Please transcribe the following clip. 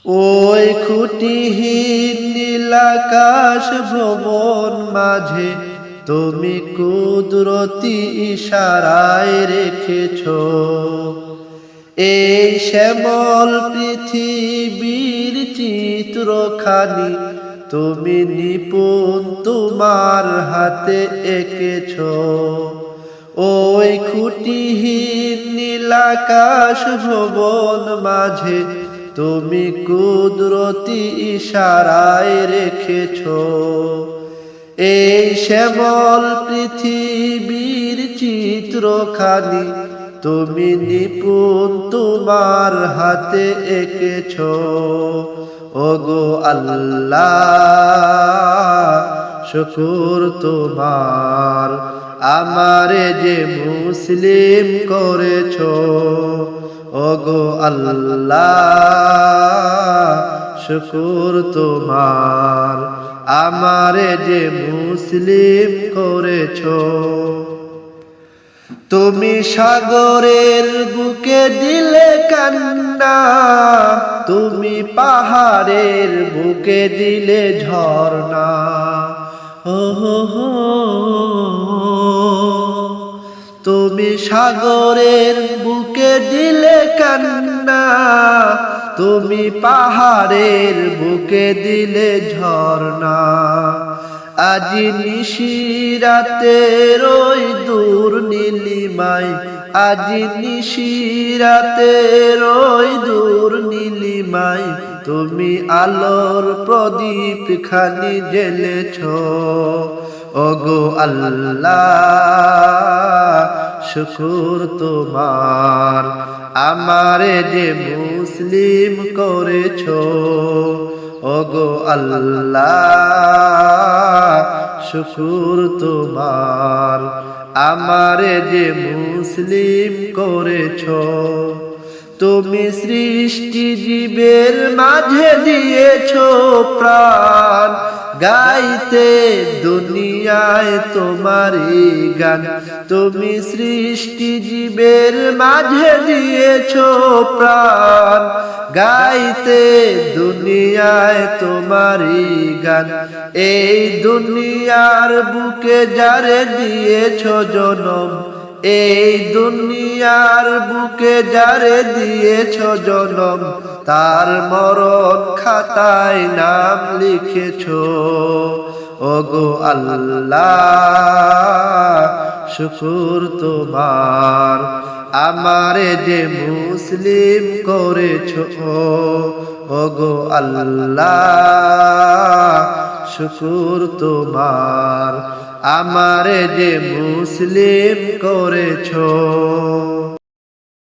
ওই খুঁটিহীন নীলাকাশ ভ্রমণ মাঝে তুমি কুদরতি ইশারায় রেখেছ এই শ্যামল পৃথিবীর চিত্রখানি তুমি নিপুণ তোমার হাতে এঁকেছ। ওই খুঁটিহীন নীলাকাশ ভুবন মাঝে তুমি কুদরতি ইশারায় রেখেছ এই শ্যামল পৃথিবীর চিত্রখানি তুমি নিপুণ তোমার হাতে এঁকেছ। ওগো আল্লাহ শুকর তোমার আমারে যে মুসলিম করেছ। ওগো আল্লাহ শুকর তোমার আমারে যে মুসলিম করেছ। তুমি সাগরের বুকে দিলে কান্না তুমি পাহাড়ের বুকে দিলে ঝর্ণা। তুমি সাগরের বুকে দিলে কান্না তুমি পাহাড়ের বুকে দিলে ঝর্ণা। আজি নিশিরাতের ওই দূর নীলিমায় আজি নিশিরাতের ওই দূর নীলিমায় তুমি আলোর প্রদীপ খানি জ্বেলেছ। ওগো আল্লাহ শুকর তোমার আমারে যে মুসলিম করেছ। ওগো আল্লাহ শুকর তোমার আমারে যে মুসলিম করেছ। তুমি সৃষ্টি জীবের মাঝে দিয়েছ প্রাণ গাইতে দুনিয়ায় তোমারই গান। তুমি সৃষ্টি জীবের মাঝে দিয়েছ প্রাণ গাইতে দুনিয়ায় তোমারই গান। এই দুনিয়ার বুকে যারে দিয়েছ জনম এই দুনিয়ার বুকে যারে দিয়েছ জনম তার মরণ খাতায় নাম লিখেছ। ওগো আল্লাহ শুকর তোমার আমারে যে মুসলিম করেছ। ওগো আল্লাহ শুকর তোমার আমারে যে মুসলিম করেছ।